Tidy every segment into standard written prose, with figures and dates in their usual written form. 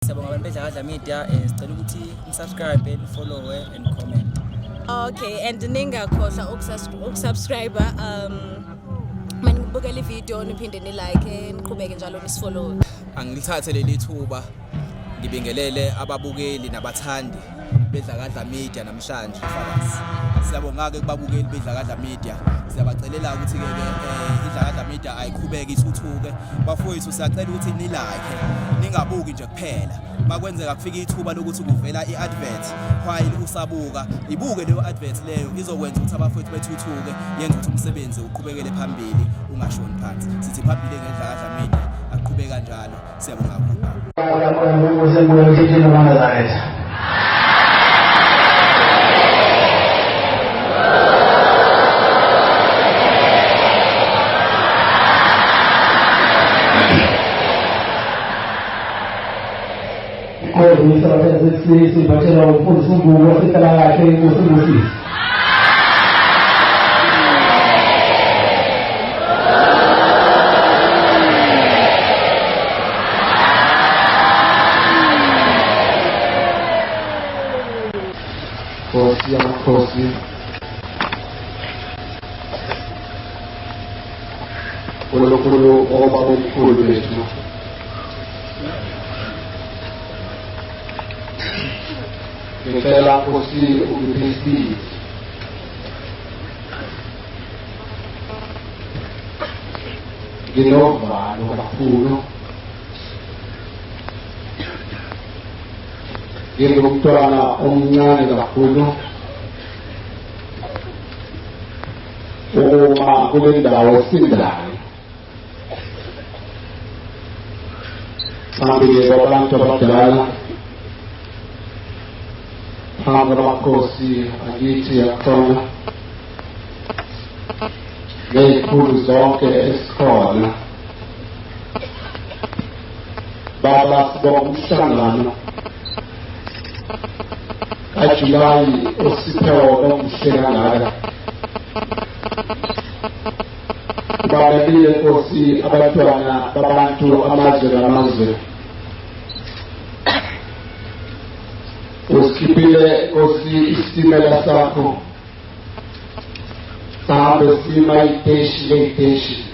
siyabonga abantu beDlakadla Media sicela ukuthi subscribe and follow and comment. Okay, and ningakhohlwa ukusubscribe manibukela ivideo niphinde ni like niqhubeke njalo nisifollow. Angilithathe leli thuba ngibingelele ababukeli nabathandi beDlakadla Media namhlanje mfakazi. Siyabonga ke kubabukeli beDlakadla Media. Siyabacelela ukuthi ke iDlakadla Media ayiqhubeke ithuthuke. Bafowethu siyacela ukuthi ni like ningabuki nje kuphela. Makwenzeka kufika ithuba lokuthi kuvela iadvert while usabuka ibuke leyo advert leyo izokwenza ukuthi abafowethu bethuthuke yenza ukuthi umsebenzi uqhubekele phambili ungashoni phansi. Sithi phambili ngeDlakadla Media aqhubeka kanjalo. Siyabonga kakhulu. Si faceva un po' di sungo, si stava che così. Così. Quello o dentro. Ngicela Nkosi ukuphisile nginovalo kakhulu ngingumntwana omncane kakhulu uma kule ndawo sindayo phambili kwabantu abadala amakhosi akithi yakhona ngey'khulu zonke esikhona baba sibonga umhlangano kaJulayi osiphewa omuhle kangaka kubalulekile Nkosi abantwana babantu amazwe ngamazwe usikhiphile Nkosi isitimela sakho sahambe sima iteshi ngey'teshi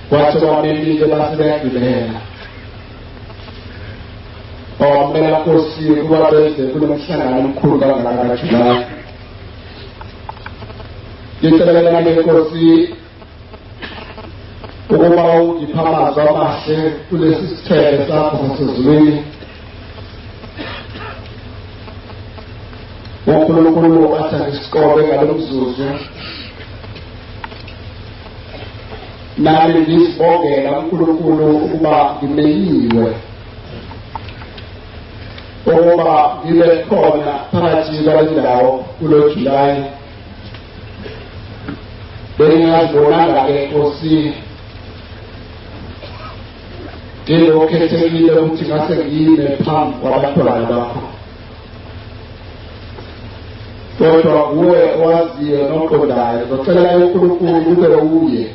kwathi bamemile basebeyagibela bawamela Nkosi ukuba beze kulo mhlangano omkhulu kangaka kaJulayi ngicela Nkosi ukuba ungiphe amazwi amahle kulesi sithebe sakho sasezulwini uNkulunkulu athi angisiqobe ngalo mzuzu nami ngizibongela uNkulunkulu ukuba ngimenyiwe ukuba ngibe khona phakathi kwalendawo kulo Julayi bengingazibonanga-ke Nkosi ngilokhethekile ukuthi ngase ngime phambi kwabantwana bakho kodwa kuwe owaziyo noqondayo ngicela uNkulunkulu ube uye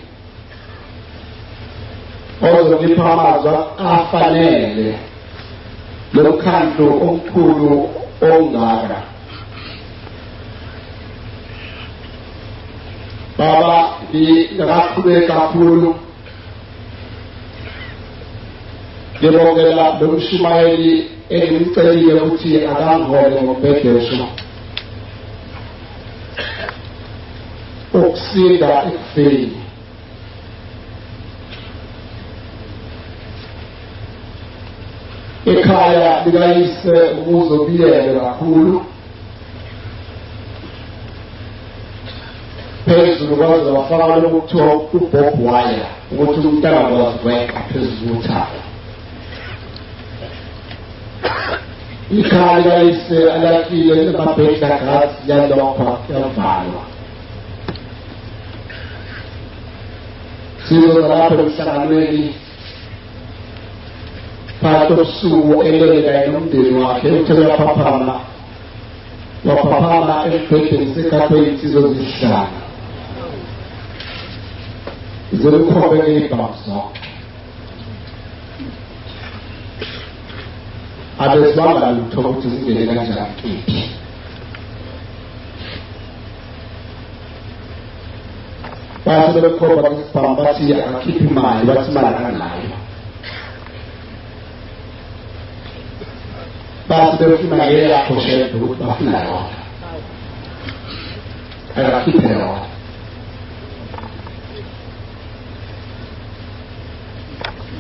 ozongipha amazwi afanele lomkhandlu omkhulu ongaka baba ngingaqhubeka kakhulu ngibongela lomshumayeli engimcelile ukuthi akangihole ngobhedesho ukusinda ekufeni ekhaya likayise ubuzobiyele kakhulu phezulu kwaze wafaka lokhu kuthiwa uBob Wire ukuthi umntana wazibeka phezulu uthaka ikhaya likayise alakile lemabhedla gasi yalokho yavalwa sizo zalapho emhlanganweni phakathi kobusuku elele nomndeni wakhe uthe uyaphaphama waphaphama embhedeni sekhathwe insizwa zihlanu zilikhombe ngey'bhamu zonke abesibamba lutho ukuthi singene kanjani kithi. Base bekhomba isibhamu bathi akakhiphe imali, bathi imali akanayo. Base befuna ngeke yakhoshele ukuthi bafuna yona. Akakhiphe yona.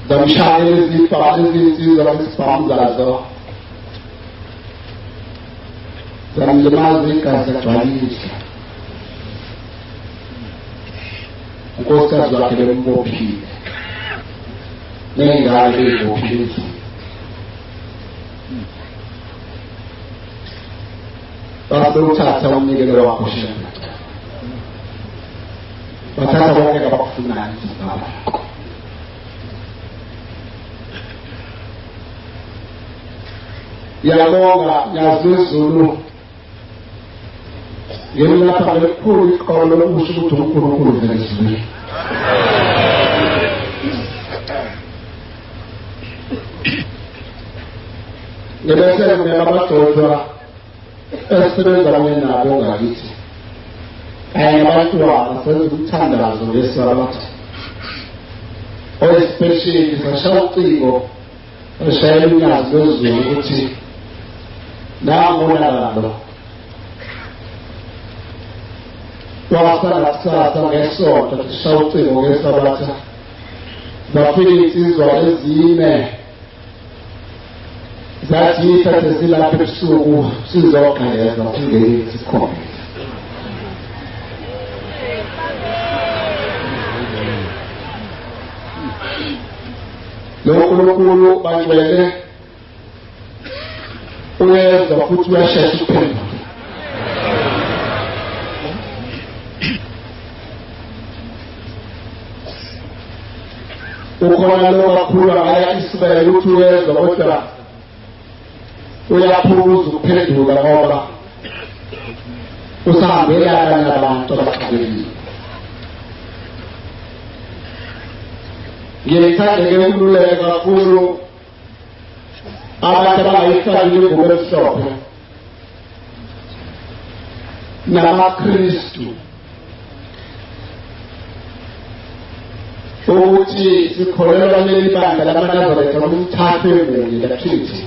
Zamshayela izibhamu ezinsizwa zesibhamu zazo. Zamlimaza igazi agcwalisa. Unkosikazi wakhe bembophile. Nengane bey'bophile. Basebewuthatha umnikelo wakho shema. Bathatha bonke abakufunayo isibhamu. Yabonga yazizulu ngelapha lekhulu iqolo lokusho ukuthi uNkulunkulu vezizwe. Ngebese kumele abadodwa esebenza kanye nabo ngakithi kanye nabantwana senze umthandazo ngesabatha oyespecially sashaya ucingo eshayela umnyazi wezulu ukuthi namonakalo wasala kusasa ngesonto sishaya ucingo ngesabatha zafika insizwa ezine zathi ithathe silapha ebusuku sizogqeza singene isikhombe. Lonkulunkulu bangcwele uyeza futhi uyashesha ukuphendula. Ukhona lo kakhulu ngaya isibele ukuthi uyeza kodwa uyaphuza ukuphendula ngoba usahambelana nabantu abaxabekile. Ngiyethande-ke ukululeka kakhulu abantu abangayifakile ingubo emhlophe namaKristu ukuthi sikholelwa leli bandla lamaNazaretha umthathu emunye laTrinity.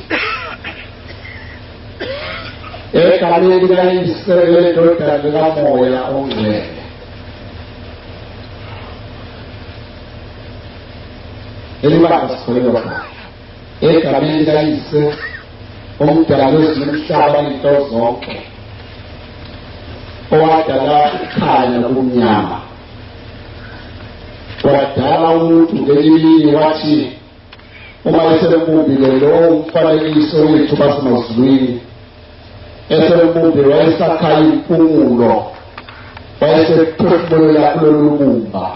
Egameni likaYise lendodana likaMoya ongcwele. Elibandla sikholelwa khona. Egameni likaYise omdala wezulu nomhlaba into zonke. Owadala ikhanya kumnyama. Wadala umuntu ngelimini wathi uma esembubile lo umfanekiso wethu basemazulwini. Esembubile wayesakhaya impumulo. Wayesephefumulela kulolu bumba.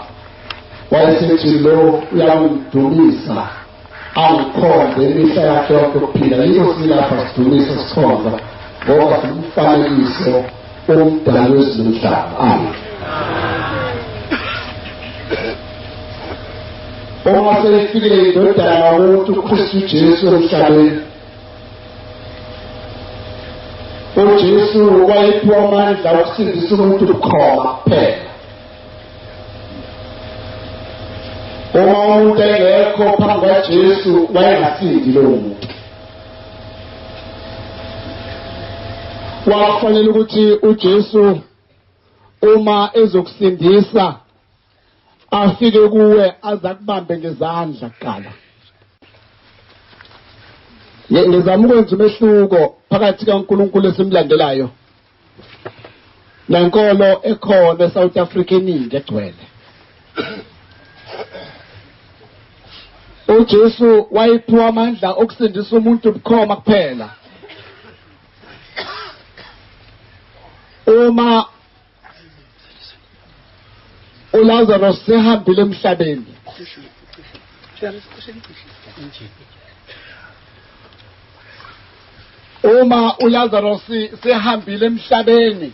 Wayesethi lo uyamdumisa angikhonze imihla yakhe yonke ukuphila. Yikho silapha sidumisa sikhonza ngoba simfanekiso omdala wezulu nomhlaba. Amen. Uma sefikile indodana yomuntu uKristu Jesu emhlabeni. uJesu wayephiwa amandla okusindisa umuntu bukhoma kuphela. Uma umuntu engekho phambi kaJesu wayengasindi lowo muntu. Wafanele ukuthi uJesu uma ezokusindisa afike kuwe azakubambe ngezandla kuqala. Ngizama ukwenza umehluko phakathi kaNkulunkulu esimlandelayo nenkolo ekhona eSouth Africa eningi egcwele. uJesu wayephiwa amandla okusindisa umuntu bukhoma kuphela. Uma uLazarus sehambile emhlabeni, uma uLazarus sehambile emhlabeni,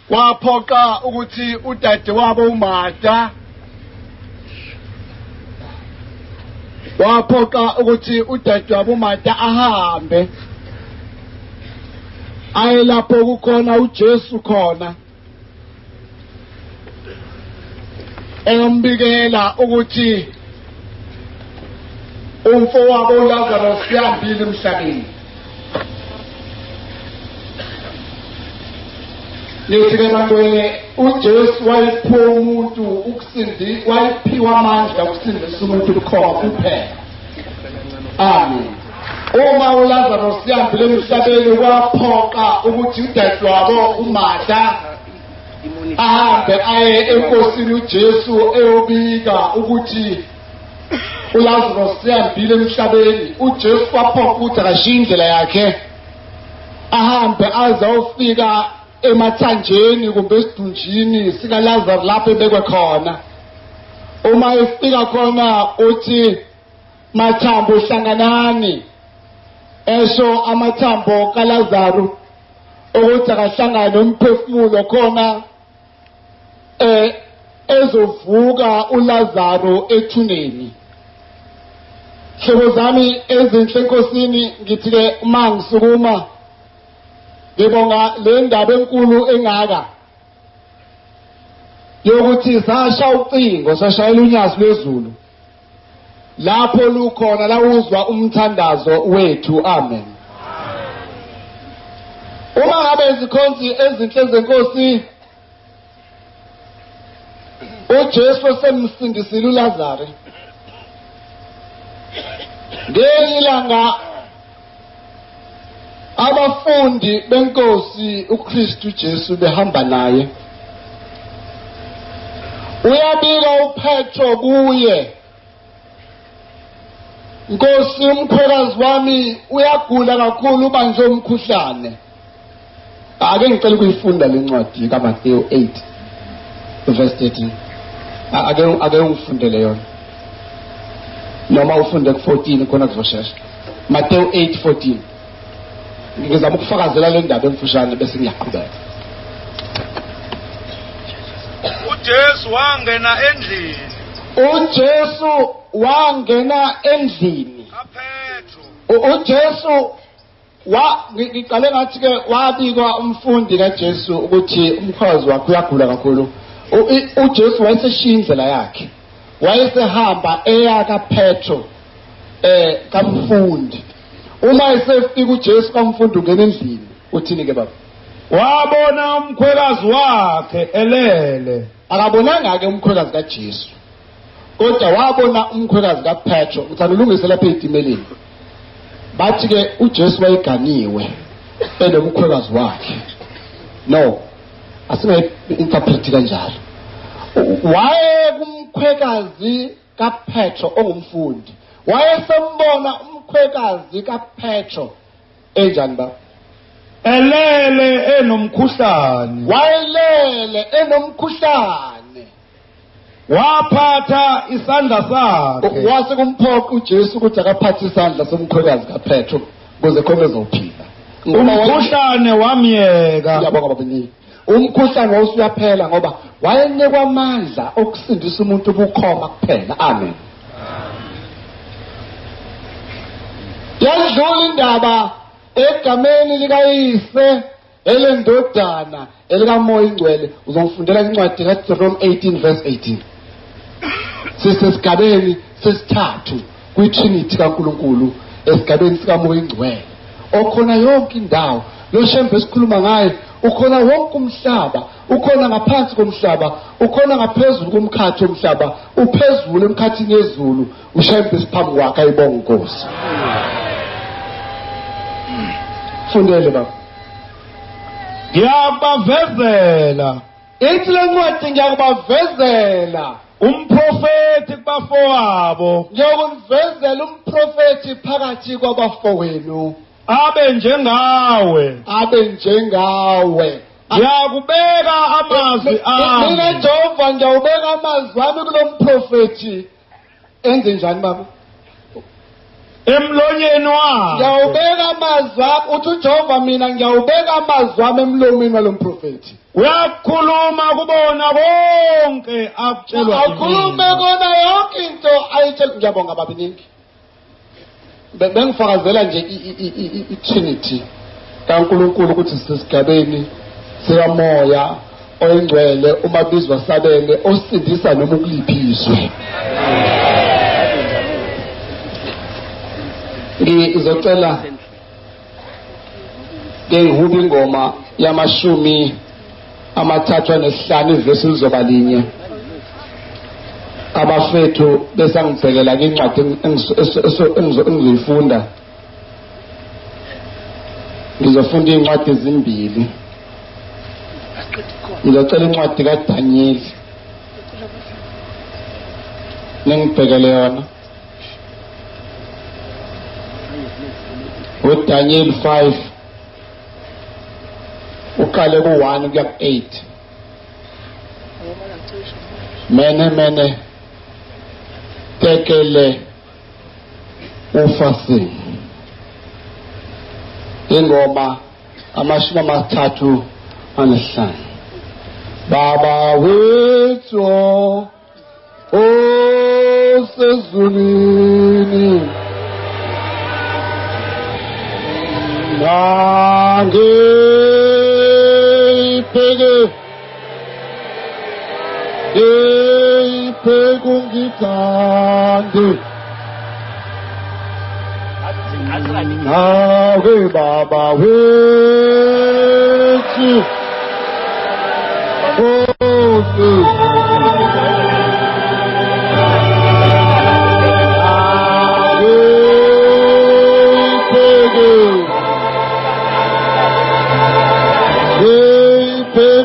kwaphoqa ukuthi udade wabo uMartha waphoqa ukuthi udadewabo uMatha ahambe aye lapho kukhona uJesu khona eyombikela ukuthi umfowabo uLazarus uyahambile emhlabeni. Ngithi manje uJesu wayiphiwa umuntu ukusindisa, wayiphiwa amandla ukusindisa umuntu kukhona kuphela. Amen. Uma uLazarus uyahambile emhlabeni kwaphoqa ukuthi udadewabo uMatha ahambe aye enkosini uJesu eyobika ukuthi uLazarus uyahambile emhlabeni. uJesu kwaphoqa ukuthi akashiye indlela yakhe ahambe azofika emathanjeni kumbe esidunjini sika Lazarus lapho ebekwe khona. Uma efika khona uthi mathambo hlanganani, esho amathambo kaLazarus ukuthi akahlangane nomphefumulo khona ezovuka uLazarus ethuneni. Hlobo zami ezinhle enkosini, ngithi ke uma ngisukuma ngibonga le ndaba enkulu engaka yokuthi sasha ucingo, sashayela unyazi lwezulu lapho lukhona la uzwa umthandazo wethu. Amen. Uma ngabe izikhonzi ezinhle zenkosi uJesu semsindisile uLazarus, ngelinye ilanga abafundi benkosi uKristu Jesu behamba naye, uyabika uPetro kuye, Nkosi, umkhwekazi wami uyagula kakhulu, ubanjwe umkhuhlane. Ake ngicela ukuyifunda le ncwadi kaMateyu 8 verse 13. Ake ungifundele yona, noma ufunde ku14 khona kuzoshesha. Mateyu 8:14. Ngizama ukufakazela le ndaba emfushane bese ngiyaqhubeka. uJesu wangena endlini. uJesu wangena endlini. kaPetro. uJesu ngiqale ngathi ke wabikwa umfundi kaJesu ukuthi umkhwazi wakhe uyagula kakhulu. uJesu wayeseshiya indlela yakhe, wayesehamba eya kaPetro kamfundi. Uma esefika uJesu kamfundi ungena endlini, uthini ke baba? Wabona umkhwekazi wakhe elele. Akabonanga ke umkhwekazi kaJesu, kodwa wabona umkhwekazi kaPetro. Ngithanda ulungise lapha etimeleni. Bathi ke uJesu wayeganiwe enomkhwekazi wakhe. No, asingayi-interpret kanjalo. Waye kumkhwekazi kaPetro ongumfundi, wayesembona umkhwekazi kaPetro enjani baba? Elele enomkhuhlane. Wayelele enomkhuhlane. Waphatha isandla sakhe. Wase kumphoqa uJesu ukuthi akaphathe isandla somkhwekazi kaPetro ukuze khona ezophila. Umkhuhlane wamyeka. Yabonga babini. Umkhuhlane wawusuyaphela ngoba wayenikwa amandla okusindisa umuntu ubukhoma kuphela. Amen. Yadlula indaba egameni likayise elendodana elikaMoya Ingcwele. Uzongifundela incwadi kaJerome 18 verse 18. Sisesigabeni sesithathu kwiTrinity kaNkulunkulu, esigabeni sikaMoya Ingcwele. Okhona yonke indawo lo shembe esikhuluma ngayo, ukhona wonke umhlaba, ukhona ngaphansi komhlaba, ukhona ngaphezulu komkhathi womhlaba, uphezulu emkhathini yezulu, ushembe siphambi kwakhe ayibonga inkosi. Fundele baba. Ngiyabavezela. Ithi le ncwadi ngiyakubavezela Umprofeti kubafowabo. Ngiyakuvezela umprofeti phakathi kwabafowenu Abe njengawe. Ngiyakubeka amazwi ami. Mina Jehova ngiyawubeka amazwi ami kulo mprofeti. Enze njani baba? Emlonyeni wakhe. Ngiyawubeka amazwi ami. Uthi uJehova mina ngiyawubeka amazwi ami emlomeni walo mprofeti. Uyakhuluma kubona konke akutshelwa. Akhulume kona yonke into ayitshela. Ngiyabonga baba ningi. bengifakazela nje i-Trinity kaNkulunkulu ukuthi sisesigabeni sikamoya oyingcwele umabizwa sabele osindisa noma ukuliphiswe. Ngizocela ngihuba ingoma yamashumi amathathu anesihlanu ivesi lizoba linye. Abafethu besangibhekela incwadi engizoyifunda. Ngizofunda incwadi ezimbili. Ngizocela incwadi kaDaniel. Ningibhekele yona. uDaniel 5 uqale ku1 kuya ku8. Mene tekele ufasi. Ingoma amashumi amathathu anesihlanu. Baba wethu osezulwini ngiphe ungithande nawe baba wethu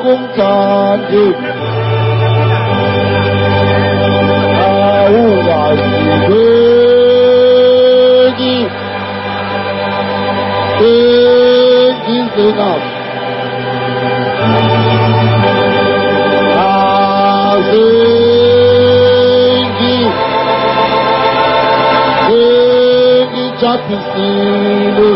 ngithande awungazibeki enough. Chapisile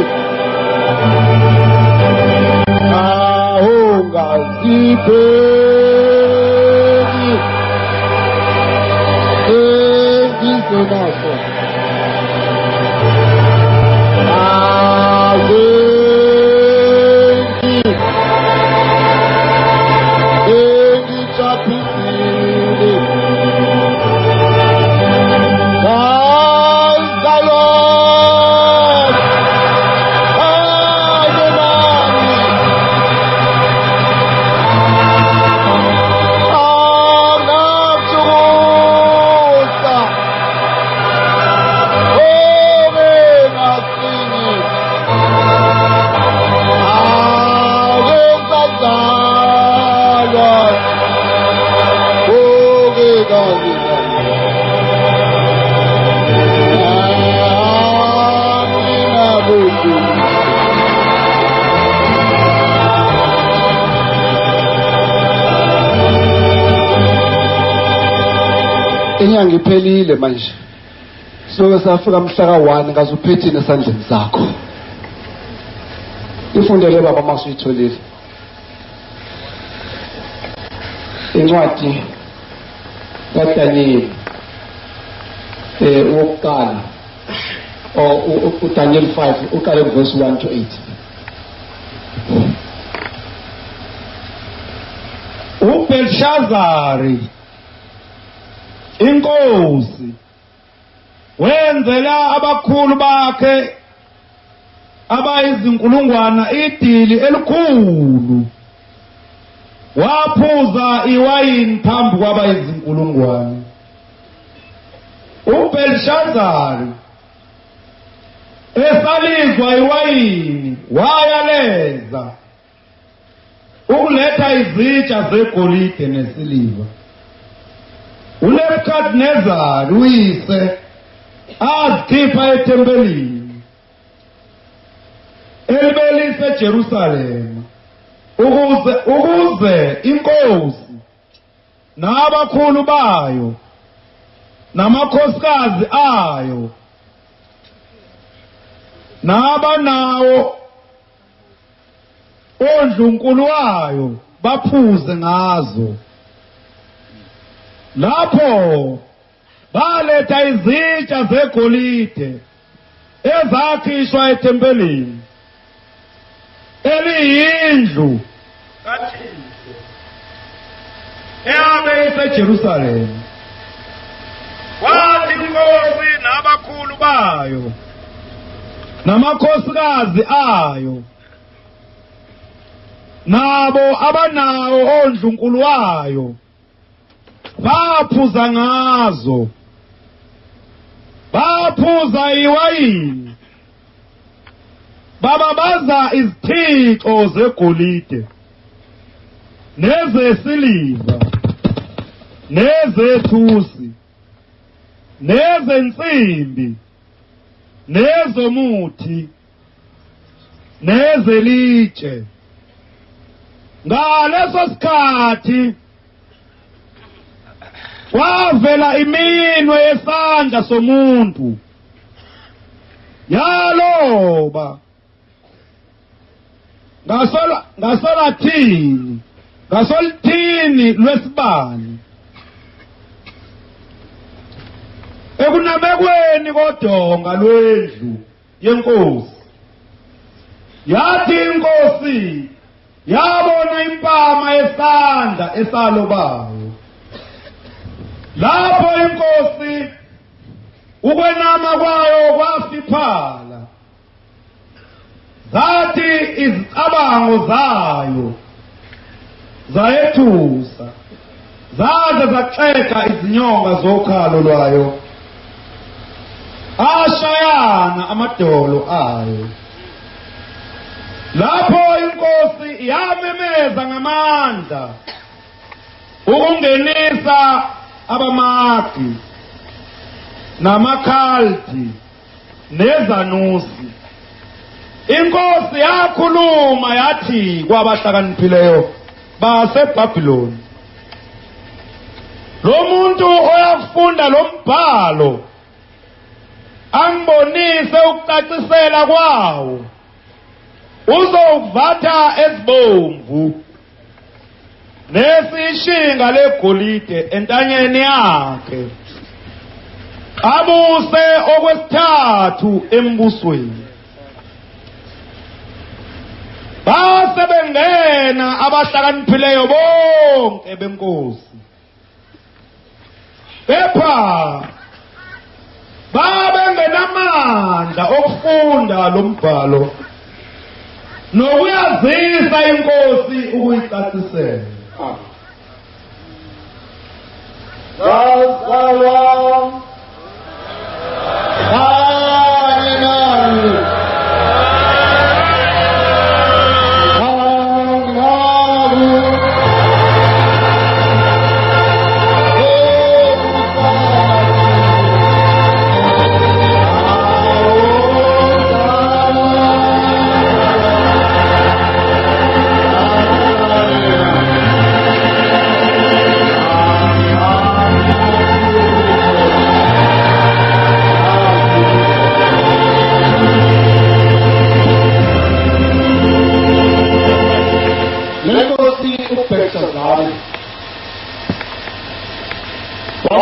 ahungazibeki enough. Inyanga iphelile manje. Soke safika mhla ka1 ngazuphethini esandleni sakho. Ifundele baba masuyitholile. Incwadi kaDaniel wokuqala uDaniel 5 uqale verse 1 to 8. uBelshazari inkosi wenzela abakhulu bakhe abayizinkulungwana idili elikhulu, waphuza iwayini phambi kwabayizinkulungwane. uBelshazari esalizwa iwayini wayaleza ukuletha izitsha zegolide nesiliva. uNebukadnezari uyise azikhipha ethempelini elibelise eJerusalema ukuze inkosi nabakhulu bayo namakhosikazi ayo nabanawo ondlunkulu wayo baphuze ngazo. Lapho baletha izitsha zegolide ezakhishwa ethempelini eliyindlu kaThixo eyabe iseJerusalema. Kwathi inkosi nabakhulu bayo namakhosikazi ayo nabo abanawo ondlunkulu wayo baphuza ngazo, baphuza iwayini, bababaza izithixo zegolide nezesiliva nezethusi nezensimbi nezomuthi nezelitshe. Ngaleso sikhathi wavela iminwe yesandla somuntu yaloba ngasolithini lwesibani ekunamekweni kodonga lwendlu yenkosi. Yathi inkosi yabona impama yesandla esalobayo. Lapho inkosi ukwenama kwayo kwafiphala, zathi izicabango zayo zayethusa, zaze zaxeka izinyonga zokhalo lwayo, ashayana amadolo ayo. Lapho inkosi yamemeza ngamandla ukungenisa abamaki namakhaldi nezanusi. Inkosi yakhuluma yathi kwabahlakaniphileyo baseBhabhiloni, lo muntu oyafunda lo mbhalo angibonise ukucacisela kwawo, uzowuvatha ezibomvu nesishinga legolide entanyeni yakhe, abuse okwesithathu embusweni. Base bengena abahlakaniphileyo bonke benkosi, kepha babengenamandla okufunda lo mbhalo nokuyazisa inkosi ukuyicacisela.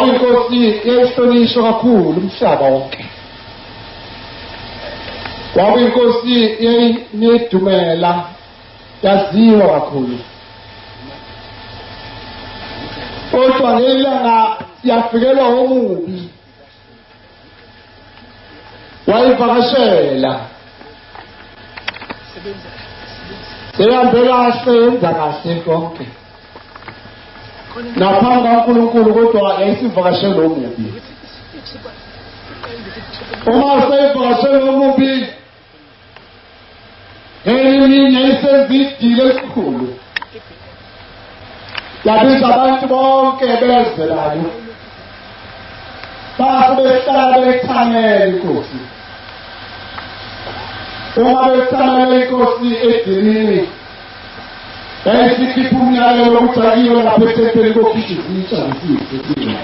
Inkosi yayihlonishwa kakhulu umhlaba wonke. Inkosi yayinedumela, yaziwa kakhulu. Kodwa ngelanga yafikelwa omubi, wayivakashela, sehambe kahle, yenza kahle konke. Naphambi kaNkulunkulu kodwa yayisivakashela omubi. Uma seyivakashela omubi, ngelinye yayisezidile esikhulu, yabiza abantu bonke bezelayo, base behlala bethamela inkosi. Uma bethamela inkosi edilini, yayisikhipha umyalelo ukuthi akiyo lapha ethempelini kokhishwa izitsha zesizwe.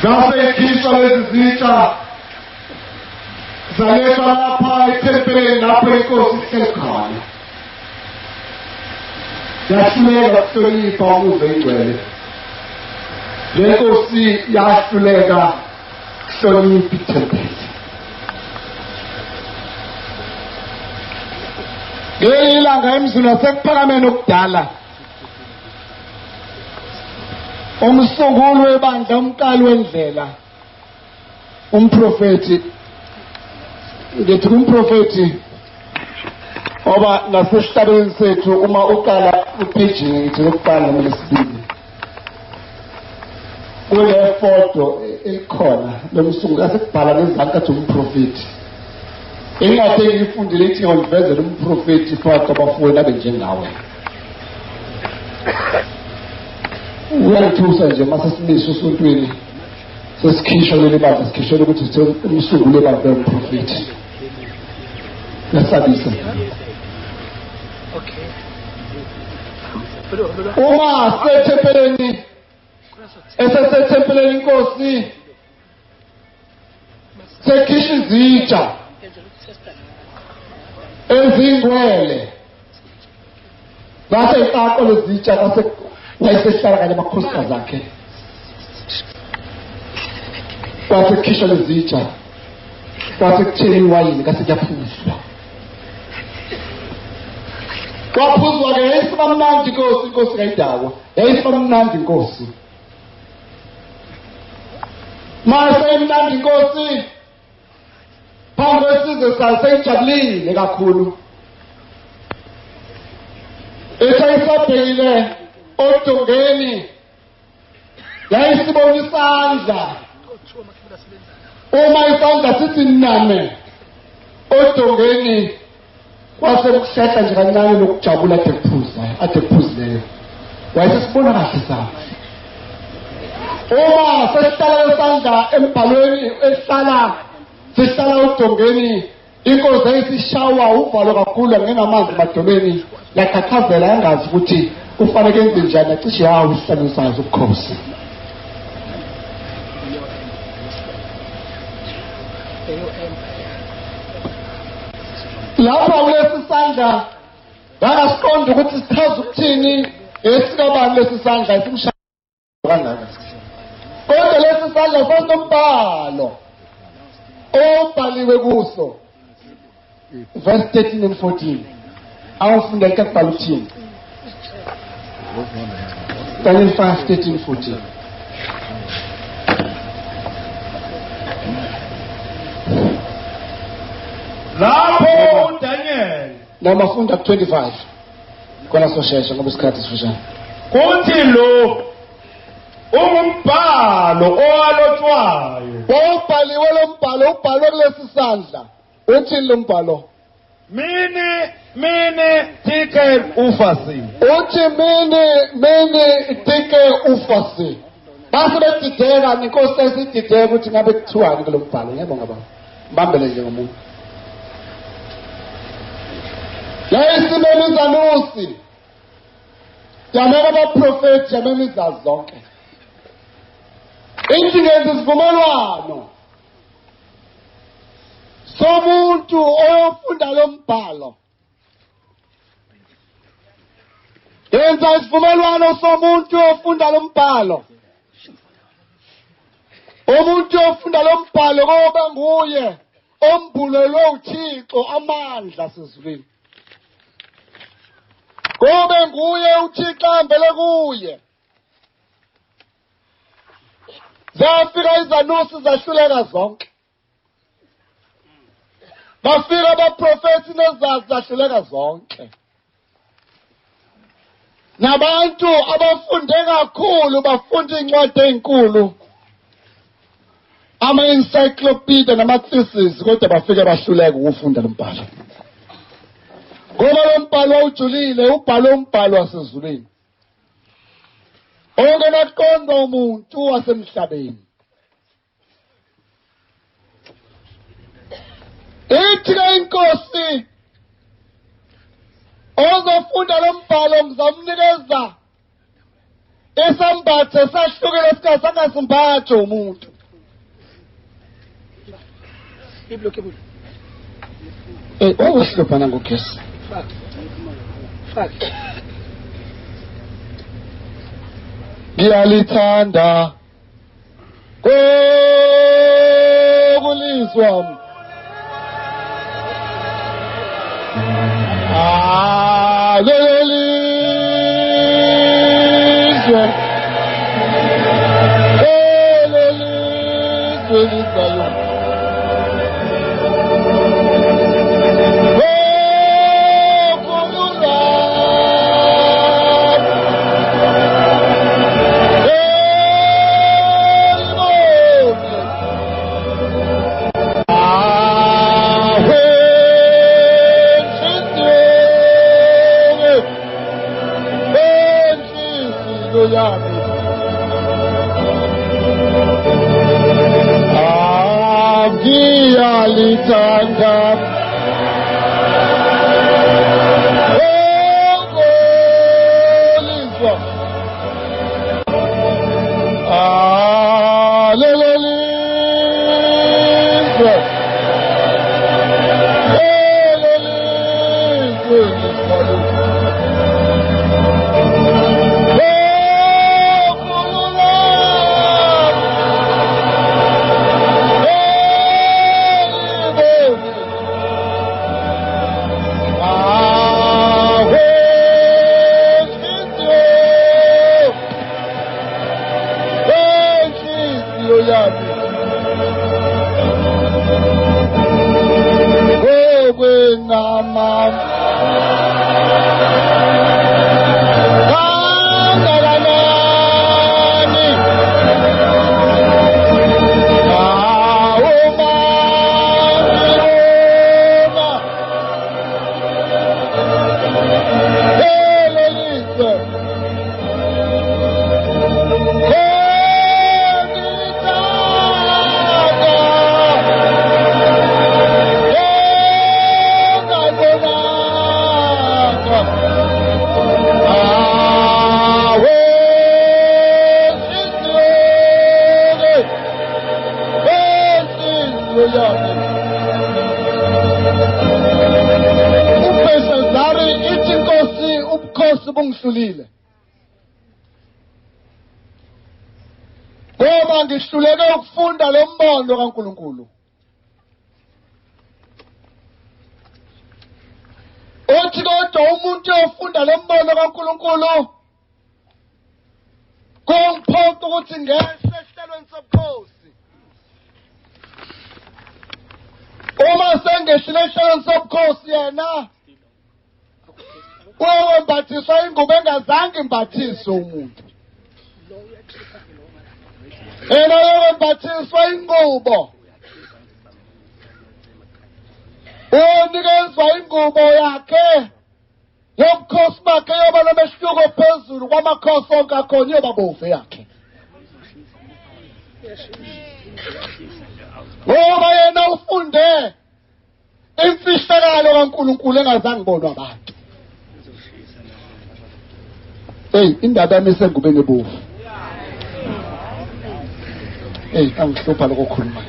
Zase ikhishwa lezi zitsha zalethwa lapha ethempelini lapho inkosi ihleli khona. Yahluleka ukuhlonipha umuzi oyingcwele. Le nkosi yahluleka ukuhlonipha ithempeli. ngelilanga emzini wasekuphakameni okudala umsunguli webandla umqali wendlela umprofeti ngithi umprofeti oba nasesihlabeni sethu uma uqala upage ngithi lokuqala noma lesibili kule foto ikhona lomsunguli asekubhala ngezandla kathi umprofeti incwadi engiyifundile ithi ngivezele umprofeti phakathi kwabafowenu abe njengawe uyangithusa nje mase simiswe esontweni sesikhishwa leli bandla sikhishela ukuthi umsunguli webandla umprofeti yasabisa uma sethempeleni esesethempeleni inkosi sekhisha izitsha ezingcwele base iqaqo lezitsha base wayesehlala kanye amakhosikazi akhe wasekhishwa lezitsha wasekuthela iwayini kase kuyaphuzwa kwaphuzwa-ke yayisiba mnandi inkosi kayidawo yayisiba mnandi inkosi mase imnandi inkosi phambi kwesizwe sayo seyijabulile kakhulu esayisabhekile odongeni yayisibona isandla uma isandla sithi name odongeni wasekuhlehla nje kancane lokujabula ade kuphuzileyo wayesesibona kahle sayo uma sesihlala isandla embhalweni sihlala udongeni inkosi ayisishawa uvalo kakhulu angenamanzi emadolweni yakhathazela yangazi ukuthi kufanele kenze njani acishe yawo isihlalo sayo sobukhosi lapha kulesi sandla ngangasiqonda ukuthi sichaza ukuthini esikabani lesi sandla esimshaya kangaka kodwa lesi sandla sasinombhalo obhaliwe kuso verse 13 and 14 awufunda ikubhala uthini Daniel 5:13-14 lapho uDaniel noma funda 25 kona soshesha ngoba isikhathi sifishane kuthi lo umbhalo owalotshwayo obhaliwe lo mbhalo ubhalwe kulesi sandla uthini lo mbhalo mini tike ufasi uthi mini tike ufasi base bedideka inkosi esidideka ukuthi ngabe kuthiwani kulo mbhalo ngiyabonga baba mbambele nje ngomuntu yayisimema izanusi yamela abaprofethi yamela izazi zonke ithi ngenza isivumelwano somuntu oyofunda lo mbhalo yenza isivumelwano somuntu oyofunda lo mbhalo umuntu oyofunda lo mbhalo koba nguye ombulelwe uThixo amandla sezulwini kobe nguye uThixo ahambele kuye zafika izanusi zahluleka zonke bafika abaprofethi nezazi zahluleka zonke nabantu abafunde kakhulu bafunda incwadi ezinkulu ama-encyclopedia nama-thesis kodwa bafike bahluleka ukufunda lo mbhalo ngoba lo mbhalo wawujulile ubhalo umbhalo wasezulwini ongenaqondwa umuntu wasemhlabeni ithi-ke inkosi ozofunda lo mbhalo ngizamnikeza isambatho esahlukile esikazi angasimbathe umuntu wakuhlobhana ngogesi ngiyalithanda kokulizwa lelizwe lizayo Alithanda Lizwa Lelizwe uBeshazari ithi inkosi ubukhosi bungihlulile ngoba ngihluleke ukufunda lo mbono kaNkuluNkulu othi kodwa umuntu ofunda lo mbono kaNkuluNkulu kungiphoqa ukuthi ngehle esihlelweni sobukhosi uma sengehlile esihlelweni sobukhosi yena uyembathiswa ingubo engazange imbathiswe umuntu yena uyembathiswa ingubo unikezwa ingubo yakhe yobukhosi bakhe yoba nomehluko phezulu kwamakhosi onke akhona yoba bovu yakhe ngoba yena ufunde imfihlakalo kaNkuluNkulu engazange ibonwe abantu. Indaba yami isengubeni ebovu. Angihlupha lokho khuluma.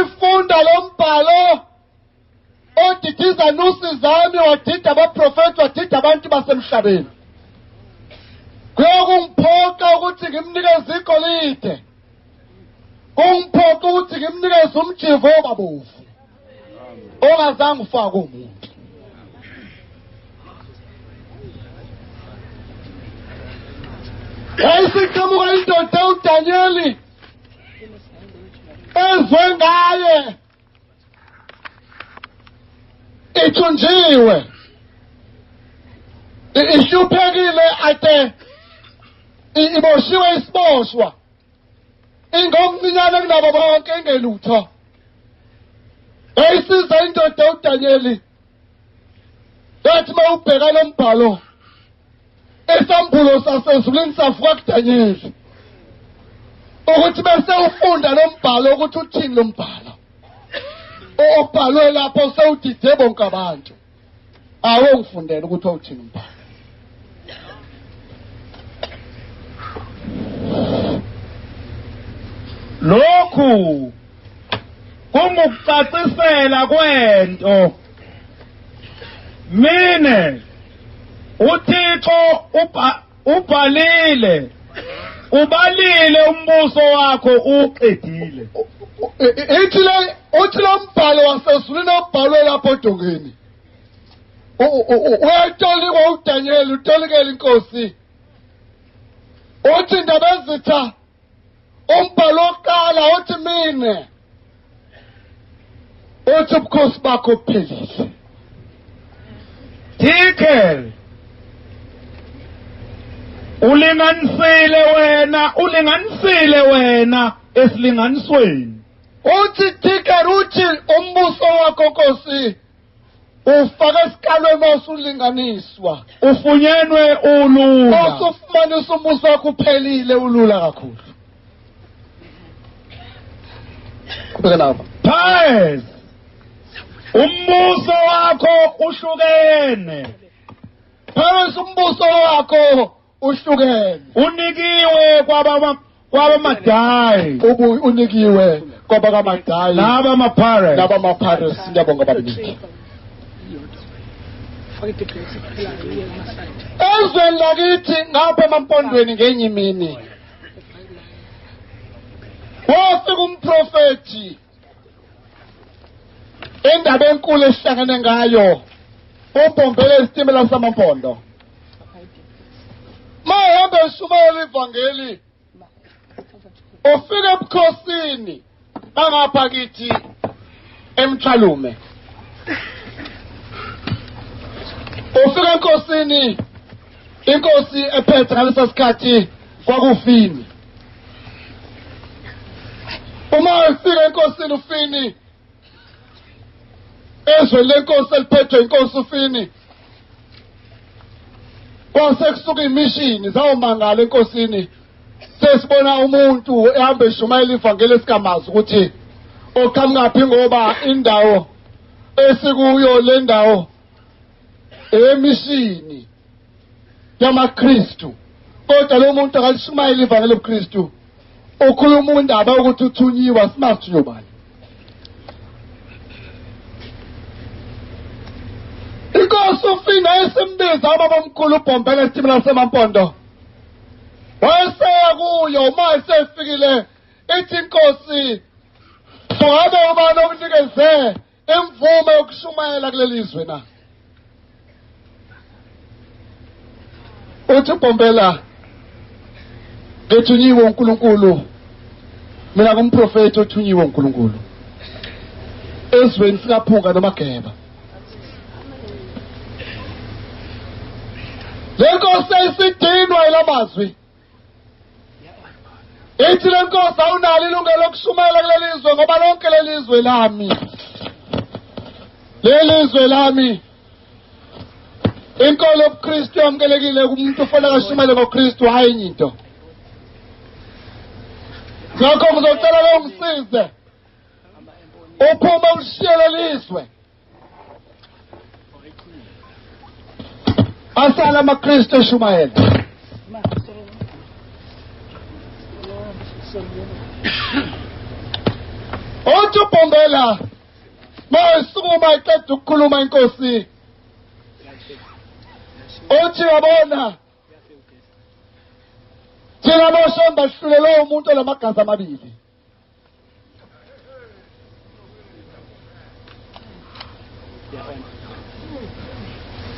Ifunda lo mbhalo odidisa nusizami wadida abaprofeti wadida abantu basemhlabeni. Kuyokungiphoqa ukuthi ngimnikeze igolide. Kungiphoqa ukuthi ngimnikeze umjivo obabovu. Ongazange ufake umuntu. Ayisiqhamuka indoda uDaniel ezwe ngaye ithunjiwe ihluphekile ade iboshiwe isiboshwa ingomncinyane kunabo bonke engelutho ayisiza indoda uDaniel yathi mawubheka lo mbhalo esambulo sasezulwini savuka kuDaniel ukuthi bese ufunda lo mbhalo ukuthi uthini lo mbhalo obhalwe lapho sewudide bonke abantu awe ngifundela ukuthi uthini umbhalo. Lokhu kungukucacisela kwento mine uThixo ubhalile ubalile umbuso wakho uqedile uthi lo mbhalo wasezulwini obhalwe lapho odongeni uyatolikwa uDaniel utolikela inkosi uthi indaba ezitha umbhalo oqala uthi mine uthi ubukhosi bakho buphelile. Tikel ulinganisile wena esilinganisweni. Uthi Tiker uthi umbuso wakho Nkosi ufaka esikalweni osulinganiswa Ufunyenwe ulula. osufumanisa umbuso wakho uphelile ulula kakhulu. Kubeka lapha. Phaezi umbuso wakho uhlukene. Phakathi umbuso wakho uhlukene. Unikiwe kwabamadayi. Unikiwe kwabakaMadayi NabamaPhares. nabamaPhares. Ngiyabonga babuthi. Ezweni lakithi ngapha emampondweni ngenye imini wafika umprofethi indaba enkulu esihlangene ngayo ubhombele isitimela samampondo mahambe eshumayela ivangeli ufike ebukhosini bangapha kithi eMthalume ufike enkosini inkosi ephethe ngaleso sikhathi kwakuFini uma ufika enkosini uFini ezwe lenkosi eliphethwe inkosi uFini kwase kusuka imishini zawumangala enkosini sesibona umuntu ehamba eshumayela ivangeli esikamazi ukuthi oqhamukaphi ngoba indawo esikuyo le ndawo emishini yamaKristu kodwa lo muntu akalishumayela ivangeli lobuKristu ukhuluma indaba ukuthi uthunyiwa simathi uyobani. Inkosi uFini esimbiza ubaba omkhulu ubhombele esitimela semampondo wayeseya kuyo uma esefikile ithi inkosi ngabe ubani okunikeze imvume yokushumayela kuleli zwe na. Uthi ubhombela ngethunyiwe uNkulunkulu mina kumprofeti othunyiwe uNkulunkulu ezweni sikaphunga noMageba. Lenkosi isidinwa ilamazwi ithi lenkosi awunalo ilungelo lokushumayela kuleli zwe ngoba lonke lelizwe lami lelizwe lami. Inkolo yobuKristu yamkelekile kumuntu ofanele ashumayele ngoKristu hayi enye into. Ngakho ngizocela lo ngisize uphuma ulishiye lelizwe asala amaKristu eshumayela. Uthi ubhombela mayisukuma iqeda ukukhuluma inkosi uthi yabona thina boshamba sihlulele umuntu olamagazi amabili.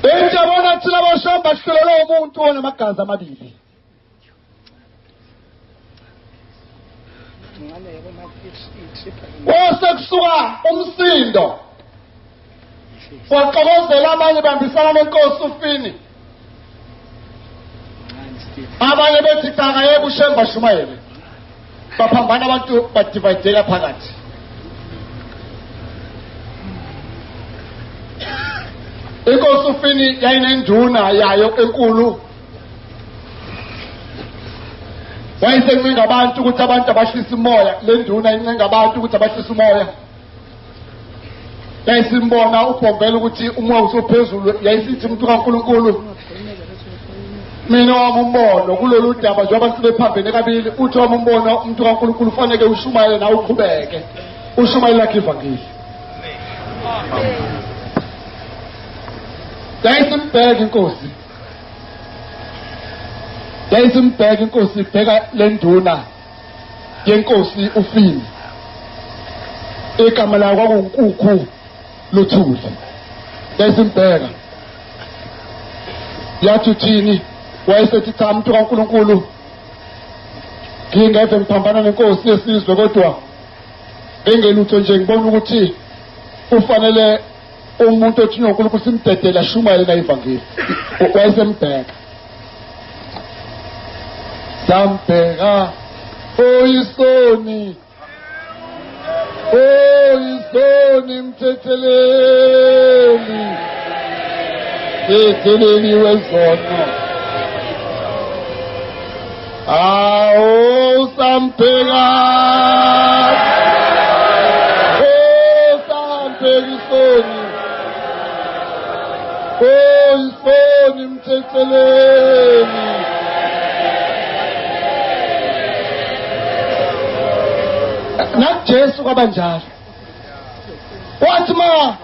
Ethi yabona thina boshamba sihlulele umuntu onamagazi amabili. Wase kusuka umsindo waxokozela abanye bambisana nenkosi uFini abanye bethi cha yebo uShemba shumayele baphambana abantu badivayideka phakathi. Inkosi uFini yayinenduna yayo enkulu wayesencenga abantu ukuthi abantu abahlisa umoya. Le nduna incenga abantu ukuthi abahlisa umoya. Yayisimbona ubhombela ukuthi umoya usophezulu yayisithi umuntu kaNkulunkulu mina wami umbono kulolu daba njengoba sibe phambene kabili uthi wami umbono umuntu kaNkulunkulu ufanele ushumayele nawe uqhubeke ushumayele lakhe ivangeli. Yayisimbheka inkosi yayisimbheka inkosi ibheka le nduna yenkosi uFini igama layo kwakungunkukhu Luthuli. Yayisimbheka yathi uthini, wayesethi cha umuntu kaNkulunkulu ngingeve ngiphambana nenkosi yesizwe, kodwa engelutho nje ngibona ukuthi ufanele umuntu othinywa uNkulunkulu simdedela shumayele ngayivangeli. Wayesembheka sambheka oyisoni mthetheleli wezono. Awo sambheka isoni mthetheleli. naJesu kwabanjalo wathi ma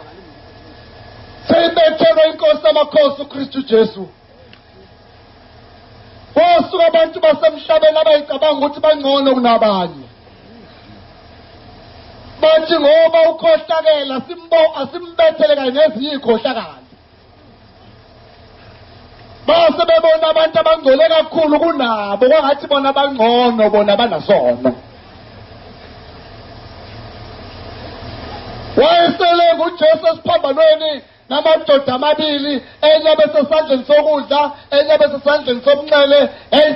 seyibethelwe inkosi yamakhosi uKristu Jesu, wasuka abantu basemhlabeni abayicabanga ukuthi bangcono kunabanye, bathi ngoba ukhohlakela asimbethele kanye nezinye ikhohlakala. Base bebona abantu abangcole kakhulu kunabo, kwangathi bona bangcono, bona banasono. Wayesele nguJesu esiphambanweni namadoda amabili, enye besesandleni sokudla, enye besesandleni sobunxele.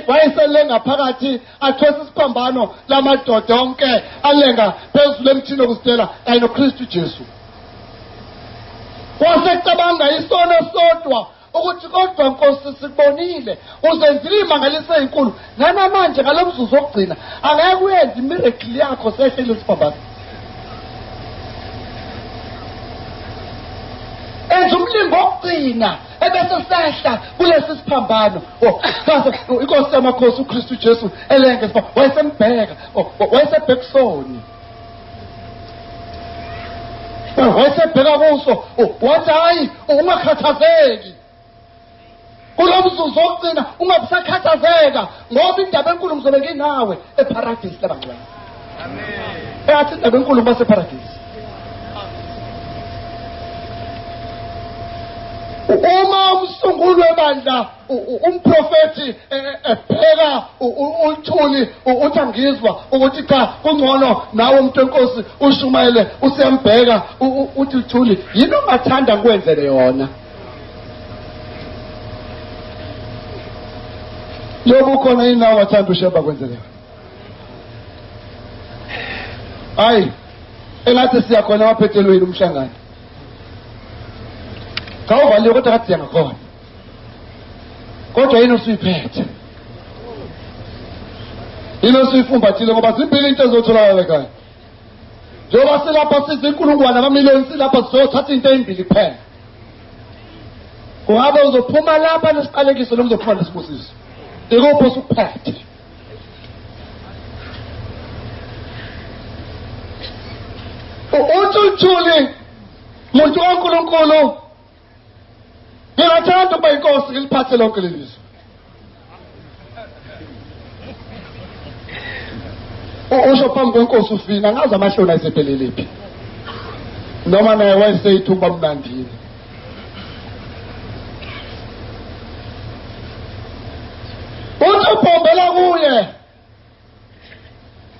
Wayesele ngaphakathi athwesa isiphambano lamadoda onke alenga phezulu emthini okuzitela kanye noKristu Jesu. Wasecabanga isono sodwa ukuthi kodwa Nkosi sikubonile uzenzile imangaliso ezinkulu, namanje ngalomzuzu wokugcina angeke uyenze imiracle yakho sehle lesiphambano. Enza umlingo wokugcina ebese sehla kulesi siphambano. Inkosi yamakhosi uKristu Jesu elenge wayesembheka, wayesebhekisoni, wayesebheka kuso wathi hayi ungakhathazeki kulo mzuzu wokugcina, ungabusakhathazeka ngoba indaba enkulu ngizobe nginawe eparadise labangcwele. Amen. Eyathi indaba enkulu baseparadise. Uma umsunguli webandla umprofeti ebheka uThuli uthi angizwa ukuthi cha kungcono nawe umuntu wenkosi ushumayele usiyambheka uthi uThuli yini ungathanda ngikwenzele yona. Yobu khona yini nawe ungathanda uSheba kwenzele? Hayi engathi siyakhona waphethelweni umhlangano. Kawuvaliwe kodwa kathi siyangakhona. Kodwa yini usuyiphethe? Yini usuyifumbathile ngoba zimbili into ezotholakala ekhaya. Njengoba silapha sizinkulungwane amamiliyoni silapha sizothatha into ezimbili kuphela. Kungabe uzophuma lapha nesiqalekiso noma uzophuma nesibusiso? Ikuphi usukuphethe? uThuli muntu kaNkulunkulu ngingathanda ukuba inkosi ngiliphathe lonke lelizwe. Usho phambi kwenkosi ufina ngazi amahloni ayisepheleliphi noma naye wayeseyithumba mnandini. Uthi uphombela kuye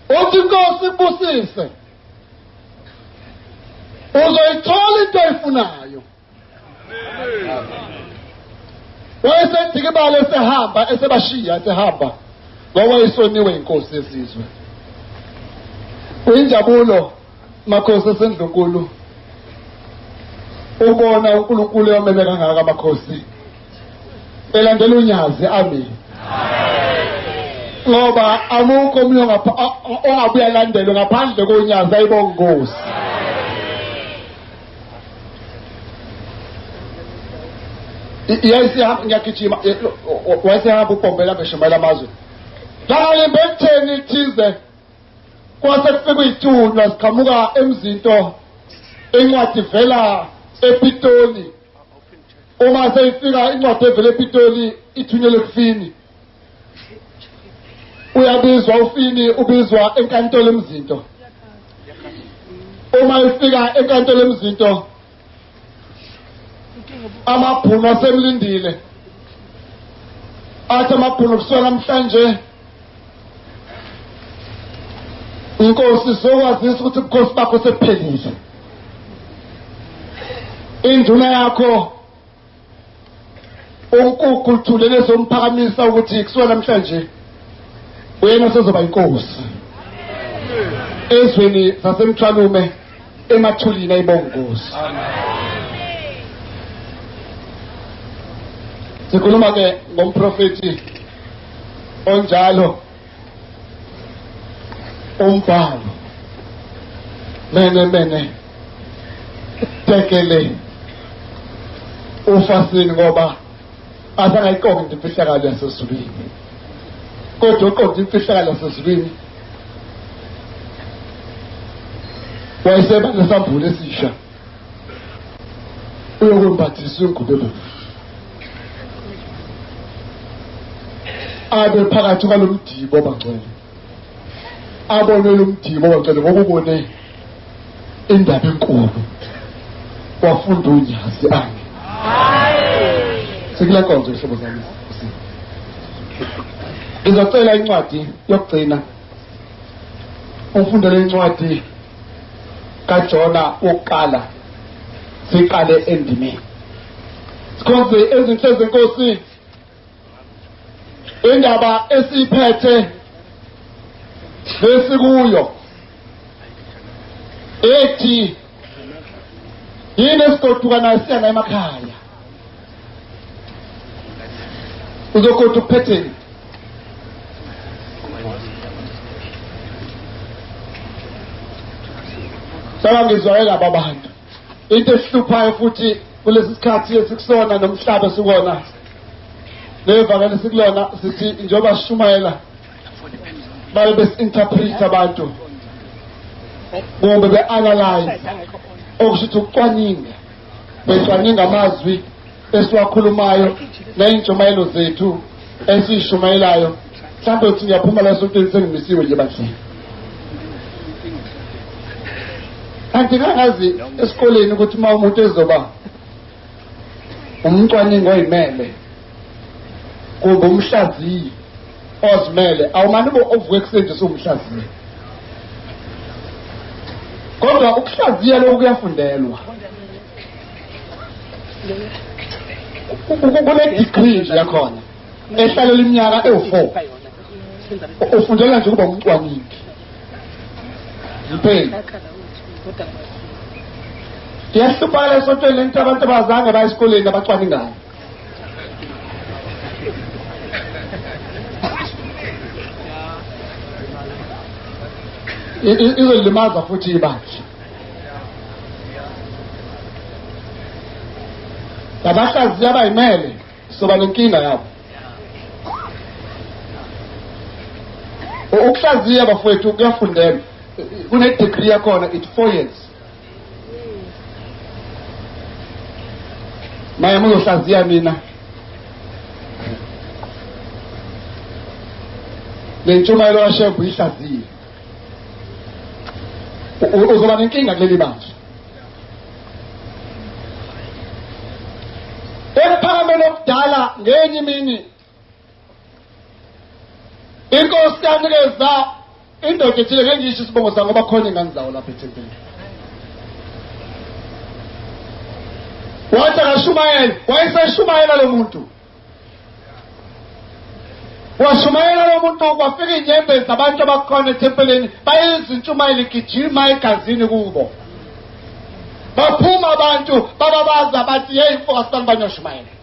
uthi inkosi ibusise, uzoyithola into oyifunayo. Wayesendikibale esehamba esebashiya esehamba ngoba isoniwe inkosi yesizwe. Uyinjabulo makhosi eSendlunkulu ubona uNkulunkulu yomele kangaka amakhosi elandela unyazi. Amen. Ngoba amukho omunye ongabuya landelwe ngaphandle konyazi ayibonga inkosi. Yayisihamba ngiyagijima wayesehamba ubhombela beshumayela amazwe. Lalimbe ekutheni lithize kwase kufika uyithunywa siqhamuka emzinto incwadi vela ePitoli. Uma seyifika incwadi evela ePitoli ithunyelwe kufini. Uyabizwa ufini ubizwa enkantolo emzinto. uma ifika enkantolo emzinto amabhuno asemlindile athi amabhuno kusukela namhlanje inkosi sokwazisa ukuthi ubukhosi bakho sephelile induna yakho uNkulunkulu uthulele somphakamisa ukuthi kusukela namhlanje uyena sezoba inkosi ezweni sasemthwalume emathulini ayibongozi. Sikhuluma ke ngomprofeti onjalo umbhalo mene tekele ufasini ngoba asangayiqonda imfihlakalo yasezulwini kodwa uqonda imfihlakalo yasezulwini wayeseba nesambulu esisha uyokwembathisa ingubo ebomvu abe phakathi kwalo mdibo obangcwele abone lo mdibo obangcwele ngoba ubone indaba enkulu wafunda unyasi ange sekule nkonzo ihlobo zami ngizocela incwadi yokugcina ufunde le incwadi kaJona oqala siqale endimeni sikhonze ezinhle zenkosi indaba esiphethe lesikuyo ethi yini esigoduka nayo siyana emakhaya uzogoduka uphetheni sabangizwayo laba bantu into esihluphayo futhi kulesi sikhathi esikusona nomhlaba sikona nevakele sikulona sithi njengoba sishumayela babe besinterpret abantu kumbe beanalyze okusho ukuthi ucwaninga becwaninga amazwi esiwakhulumayo neyintshumayelo zethu esishumayelayo mhlawumbe uthi ngiyaphuma la esontweni sengimisiwe nje bandleni kanti kangazi esikoleni ukuthi uma umuntu ezoba umcwaningo oyimele kumbe umhlaziyi ozimele awumani uvuke ekuseni nje umhlaziyi kodwa ukuhlaziya lokhu kuyafundelwa kune degree nje yakhona ehlalela iminyaka ewu4 ufundela nje ukuba umcwaningi impela yahluphala esontweni lento abantu abazange baye esikoleni abacwaningayo izolimaza futhi ibandla abahlaziyi abayimele soba nenkinga yabo ukuhlaziya bafowethu kuyafundelwa kune-degree yakhona it 4 years maye muzohlaziya mina nentshumayelo kaShembu ihlaziye uzoba nenkinga kuleli bandla ekuphakameni okudala ngenye imini inkosi yanikeza indoda ethile ngengisho isibongo sayo ngoba khona ingane zawo lapha ethempelini wathi akashumayela wayeseshumayela lo muntu washumayela lo muntu kwafika inyembezi abantu abakhona ethempelini bayizintshumayelo igijima egazini kubo baphuma abantu bababaza bathi hey mfokasitani banyoshumayela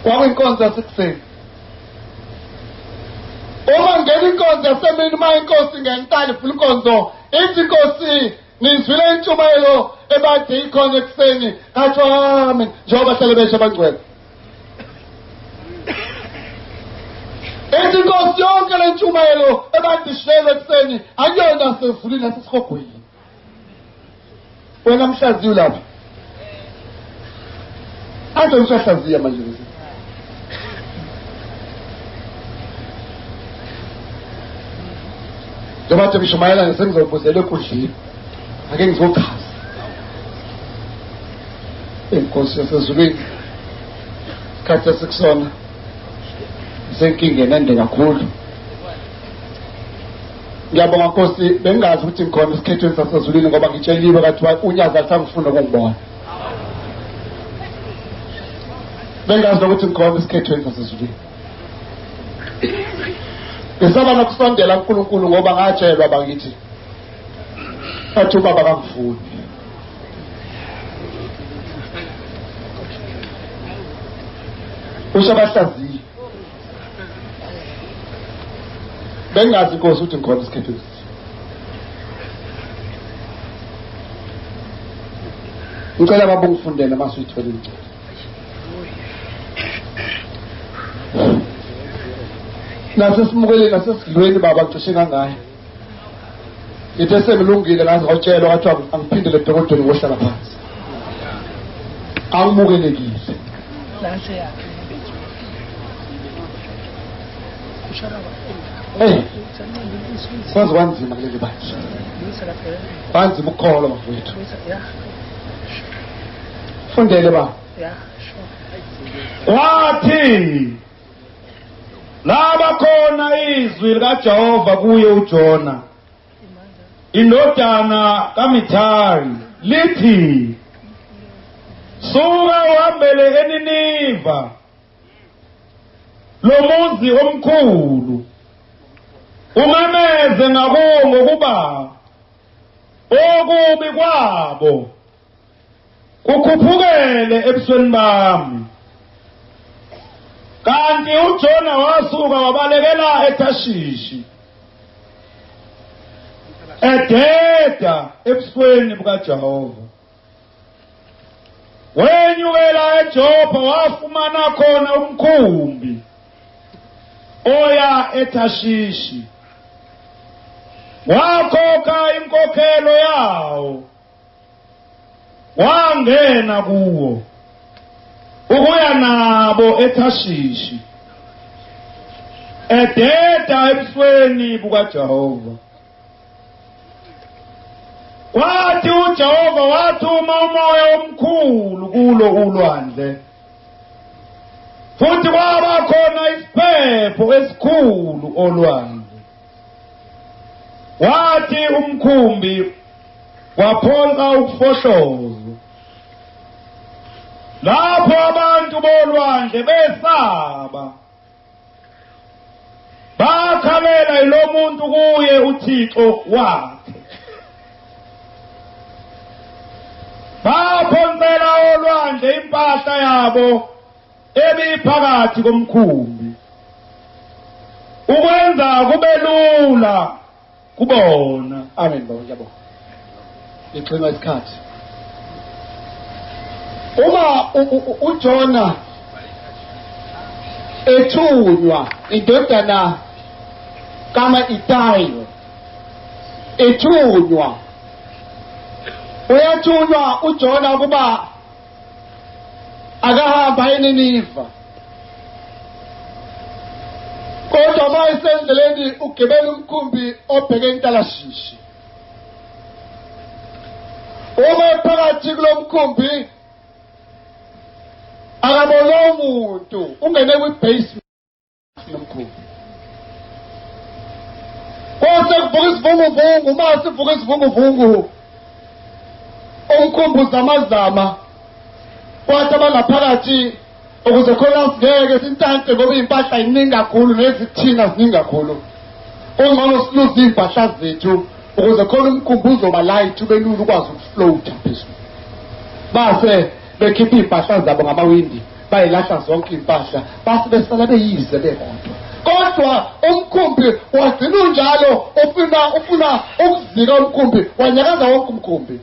kwakuyinkonzo yasekuseni uma ngena inkonzo yasemini uma inkosi ngentali futhi inkonzo ithi inkosi nizwile intshumayelo ebade ikhona ekuseni kathiwa amen njengoba hlale besho abangcwele ithi inkosi yonke le ntshumayelo ebade ishelwe ekuseni akuyona sezulwini nasesihogweni wena mhlaziyi lapha ade ngisahlaziya manje njengoba nje bishumayelane sengizobuzela ekudleni ake ngizochaza inkosi yasezulwini isikhathi esikusona isenkingeni ende kakhulu. Ngiyabonga Nkosi, bengazi ukuthi ngikhona esikhethweni sasezulwini ngoba ngitsheliwe kathiwa unyaza alisangifuna ukungibona. Bengazi ukuthi ngikhona esikhethweni sasezulwini. Ngisaba nokusondela kuNkulunkulu ngoba ngatshelwa bakithi athi ubaba kangifuni. Ushabahlaziye. Bengazi Nkosi ukuthi ngikhona esikhethweni. Ngicela baba ungifundele masuyithole incwadi. Nasesimukele nasesidlweni baba ngicishe kangayo. Ngithe sengilungile ngazi ngotshelwa kwathiwa angiphindele edokodweni ngohlala phansi. Angimukelekile. Hey, kwanza wanzima kuleli bandla. Wanzima ukukholwa bafowethu. Fundele ba. Wathi laba khona izwi likaJehova kuye uJona indodana kaMithali lithi, suka uhambele eNiniva, lo muzi omkhulu, umemeze ngakuwo ngokuba okubi kwabo kukhuphukele ebusweni bami. Kanti uJona wasuka wabalekela eTashishi, ededa ebusweni bukaJehova. Wenyukela eJopha wafumana khona umkhumbi oya eTashishi. Wakhokha inkokhelo yawo, wangena kuwo ukuya nabo eTashishi, ededa ebusweni bukaJehova. Kwathi uJehova wathuma umoya omkhulu kulo ulwandle, futhi kwaba khona isiphepho esikhulu olwandle. Wathi umkhumbi waphoqa ukufohlozwa. Lapho abantu bolwandle besaba, bakhalela ilo muntu kuye uThixo wakhe. Baphonsela olwandle impahla yabo ebiphakathi komkhumbi, ukwenza kube lula kubona. Amen baba, ngiyabonga. Ngixinga isikhathi. Uma uJona ethunywa indodana kaMithali ethunywa, uyathunywa uJona ukuba akahamba eNiniva, kodwa mayesendleleni ugibela umkhumbi obheke eNtalashishi. Uma phakathi kulo mkhumbi akabona umuntu, ungene kwi-basement nomkhumbi. Kose kuvuka isivunguvungu, uma sivuka isivunguvungu umkhumbi uzamazama, kwathi abangaphakathi ukuze khona singeke sintante ngoba impahla iningi kakhulu nezithina ziningi kakhulu. Ungcono siluze impahla zethu ukuze khona umkhumbi uzoba light ube lula ukwazi ukufloata phezulu. Base bekhipha impahla zabo ngamawindi, bayilahla zonke impahla, base besala beyize bekodwa. Kodwa umkhumbi wagcina unjalo, ufuna ukuzika umkhumbi, wanyakaza wonke umkhumbi.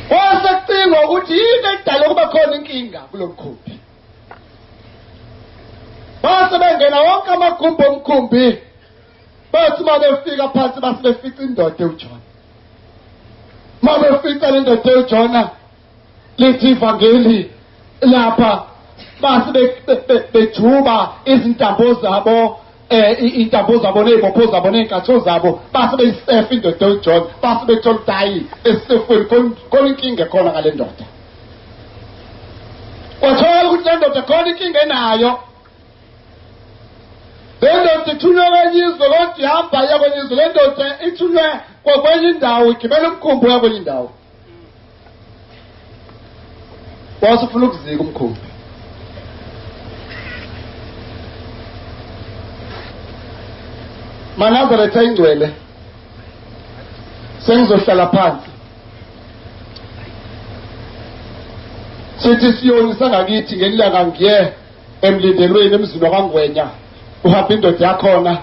Wasecingwa ukuthi yini edala ukuba khona inkinga kulo mkhumbi. Base bengena wonke amagumbi omkhumbi, bathi uma befika phansi base befica indoda uJona. Uma befica le ndoda uJona lithi ivangeli lapha base bejuba izintambo zabo intambo zabo nezibopho zabo nenkatho zabo base beyisefa indoda uJohn base bethola ukuthi hayi esifweni khona inkinga khona ngale ndoda wathola ukuthi le ndoda khona inkinga enayo le ndoda ithunywe kwenye izwe kodwa ihamba iya kwenye izwe le ndoda ithunywe kwenye indawo igibela umkhumbi uya kwenye indawo wasufuna ukuzika umkhumbi Manazaretha ingcwele sengizohlala phansi sithi siyoni sangakithi ngelilanga ngiye emlindelweni emzini wakwaNgwenya uhamba indoda yakhona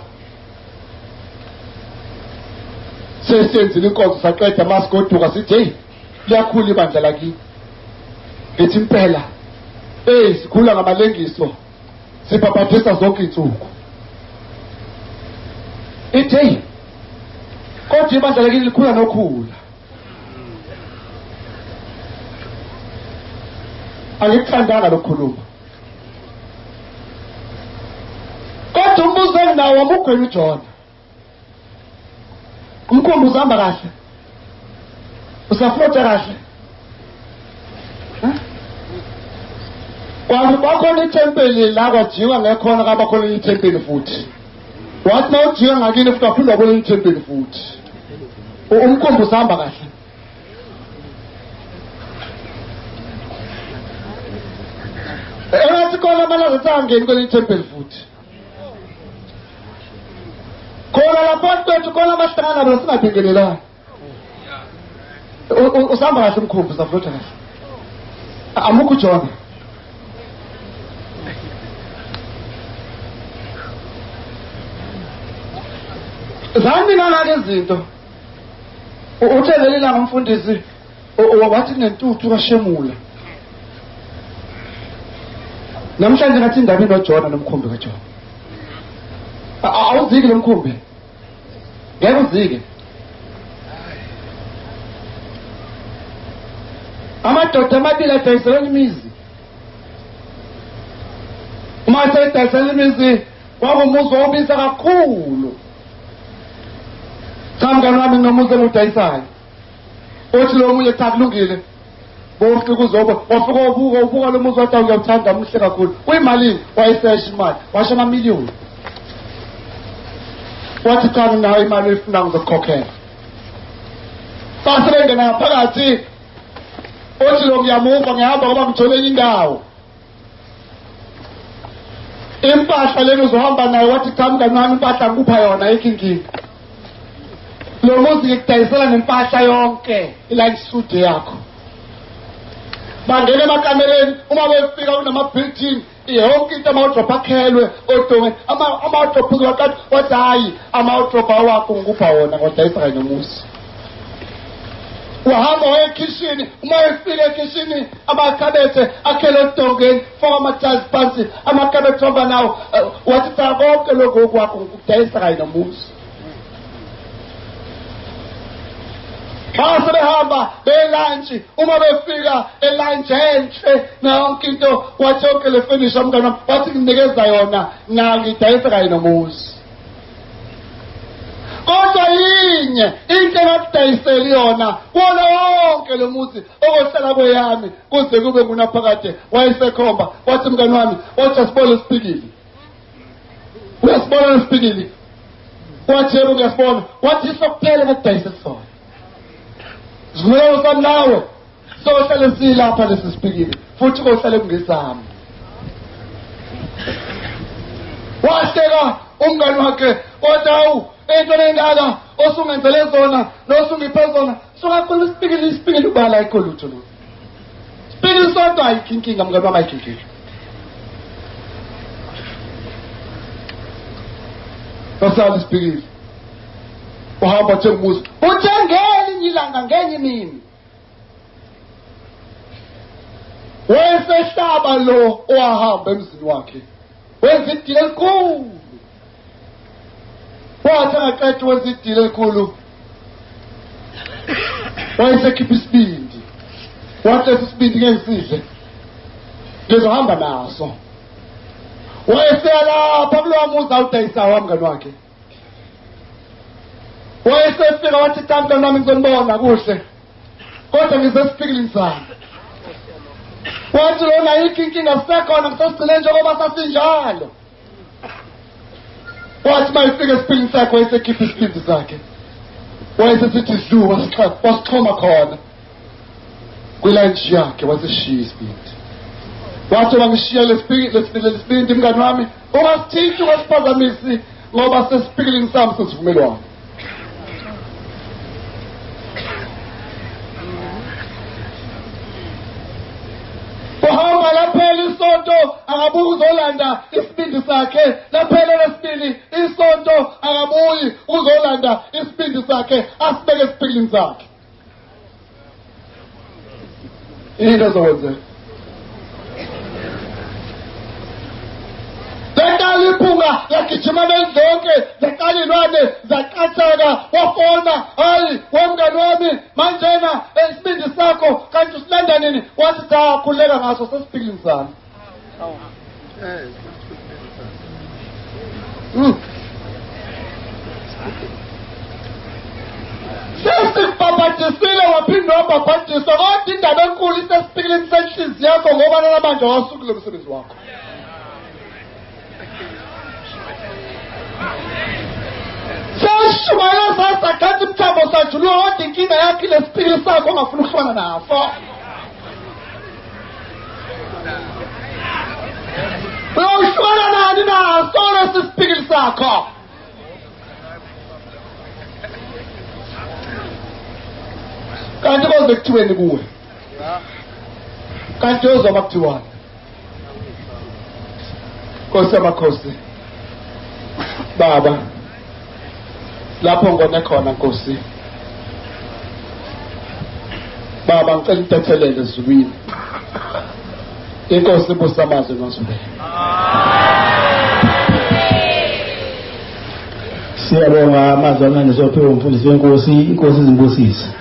sesenzile inkonzo saqeda masigoduka sithi hey liyakhula ibandla lakini ngithi impela sikhula ngamalengiso sibhabhathisa zonke insuku hey kodwa ibandla lakini likhula nokhula angikuthandanga lokukhuluma kodwa umbuzo enginawo wamugwenya uJona umkhumbi uzihamba kahle usaflota kahle kwakhona ithempeli la kwajiwa ngekhona kabakhona ithempeli futhi wathi na ujiwa ngakini futhi aphinde wabona ithempeli futhi umkhumbi usihamba kahle engathi khona amalaza angeni kweli ithempeli futhi khona lapha kwethu khona abahlangana nabo singabingelelani usihamba kahle umkhumbi usaflota kahle amukho uJona zaningana izinto uthelelile ngomfundisi wathi nentuthu kaShemula namhlanje ngathi indaba inoJona nomkhumbi kaJona awuziki lomkhumbi ngeke uzike amadoda amabili adayiselana imizi uma sedayiselana imizi kwakumuzi wobisa kakhulu Samngani wami nginomuzi engidayisayo othi lo munye cha kulungile bofike kuzoba wafika ubuka lo muzi wathi uyawuthanda muhle kakhulu uyimalini wayesesha imali washo amamiliyoni wathi cha nayo imali efuna ngizokukhokhela base bengena phakathi othi lo ngiyamuva ngihamba ngoba ngithole indawo impahla lena uzohamba nayo wathi cha mngani wami impahla ngikupha yona ikinkingi lo muzi ngikudayisela nempahla yonke ila suit yakho bangena emakamereni uma befika kunama-built-in yonke into ama-wardrobe akhelwe odongeni ama-wardrobe uzwaqathi wathi hayi ama-wardrobe awakho ngikupha wona ngodayisa kanye nomuzi uhamba waya ekhishini uma efika ekhishini amakhabethe akhelwe odongeni faka amajazi phansi amakhabethe hamba nawo wathi cha konke lokhu okwakho ngikudayisa kanye nomuzi Basebehamba belunch uma befika elunch enhle nonke into wathi yonke le furniture mngana wathi nginikeza yona na ngidayisa kanye nomuzi kodwa yinye into engakudayiseli yona wona wonke lo muzi okohlala kweyami kuze kube ngunaphakade wayesekhomba wathi mngani wami wathi asibone sipikile uyasibona sipikile wathi yebo ngiyasibona wathi sokuphela ngokudayisa sona Zimelo sami nawe sohlale silapha lesisipikile futhi kohlale kungesami wahleka umngani wakhe odawu into lengaka osungenzele zona nosungiphe zona songakhona isipikile ubala ikolutho lo sipikile sodwa ayikhinkinga mngani wami ayikhinkinga Osali isipikile uhamba thembuza uthengele ilanga ngenye imini wesehlaba lo owahamba emzini wakhe wenza idile elikhulu wathi angaqeda wenza idile elikhulu wayesekhipha isibindi wathi lesi sibindi ngeke sidle ngizohamba naso. Wayeseyalapha kulowa muzi awudayisa wamngani wakhe. Wayesefika wathi cha mntwana wami ngizonibona kuhle. Kodwa ngizesifikile sami. Wathi lona yikho inkinga sisekhona ngisesigcine njengoba sasinjalo. Wathi mayifika esiphilini sakhe wayesekhipha isibindi sakhe. Wayesesithi dlu wasixhoma khona. Kwilanji yakhe waseshiya isibindi. Wathi bangishiya lesibindi mngani wami ungasithinti ungasiphazamisi ngoba sesifikile sami sesivumelwano. Uhamba laphela isonto akabuyi uzolanda isibindi sakhe. Laphela lesibili isonto akabuyi uzolanda isibindi sakhe asibeke esiphilini sakhe. Into ezokwenzeka zakali iphunga yagijima nezonke zakali ilwane zaqathaka wafona hayi wemngani wami manjena isibindi sakho kanti usilanda nini wathi cha khuleka ngaso sesiphilini sami. Sesibhabhadisile waphinde wabhabhadiswa kodwa indaba enkulu isesiphilini senhliziyo yakho ngoba namanje awasukile umsebenzi wakho. Seshumayela sasa kanti mthambo sajuluka kodwa inkinga yakhe lesipikili sakho ongafuna ukufana naso. Uyawuhlukana nani naso lesipikili sakho? Kanti koze kuthiweni kuwe? Kanti uzoma kuthiwani? Nkosi yamakhosi Baba lapho ngone khona Nkosi Baba ngicela utethelele ezulwini. Inkosi ibusa amazwi ngazulu. Siyabonga amazwi amanje sophiwe umfundisi wenkosi, inkosi izimbusise.